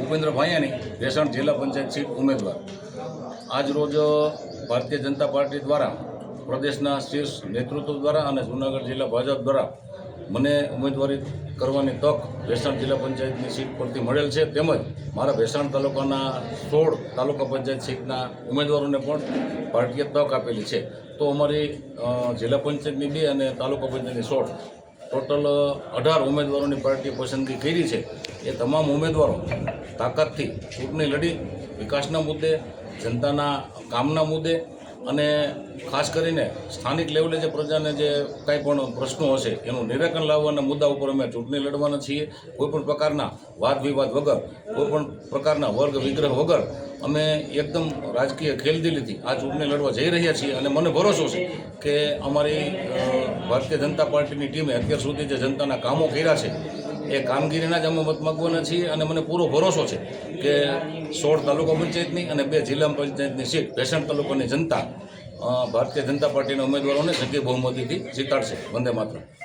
ભૂપેન્દ્ર ભાયાણી ભેસાણ જિલ્લા પંચાયત સીટ ઉમેદવાર આજ રોજ ભારતીય જનતા પાર્ટી દ્વારા પ્રદેશના શીર્ષ નેતૃત્વ દ્વારા અને જૂનાગઢ જિલ્લા ભાજપ દ્વારા મને ઉમેદવારી કરવાની તક ભેસાણ જિલ્લા પંચાયતની સીટ પરથી મળેલ છે. તેમજ મારા ભેસાણ તાલુકાના 16 તાલુકા પંચાયત સીટના ઉમેદવારોને પણ પાર્ટીએ તક આપેલી છે. તો અમારી જિલ્લા પંચાયતની 2 અને તાલુકા પંચાયતની 16 ટોટલ 18 ઉમેદવારોની પાર્ટીએ પસંદગી કરી છે. એ તમામ ઉમેદવારો તાકાતથી ચૂંટણી લડી વિકાસના મુદ્દે, જનતાના કામના મુદ્દે અને ખાસ કરીને સ્થાનિક લેવલે જે પ્રજાને જે કાંઈ પણ પ્રશ્નો હશે એનું નિરાકરણ લાવવાના મુદ્દા ઉપર અમે ચૂંટણી લડવાના છીએ. કોઈપણ પ્રકારના વાદ વિવાદ વગર, કોઈપણ પ્રકારના વર્ગ વિગ્રહ વગર અમે એકદમ રાજકીય ખેલદિલીથી આ ચૂંટણી લડવા જઈ રહ્યા છીએ. અને મને ભરોસો છે કે અમારી ભારતીય જનતા પાર્ટીની ટીમે અત્યાર સુધી જે જનતાના કામો કર્યા છે એ કામગીરીના જ અમે મત માગવાના છીએ. અને મને પૂરો ભરોસો છે કે 16 તાલુકા પંચાયતની અને 2 જિલ્લા પંચાયતની સીટ ભેસાણ તાલુકાની જનતા ભારતીય જનતા પાર્ટીના ઉમેદવારોને જંગી બહુમતીથી જીતાડશે. વંદે માતરમ.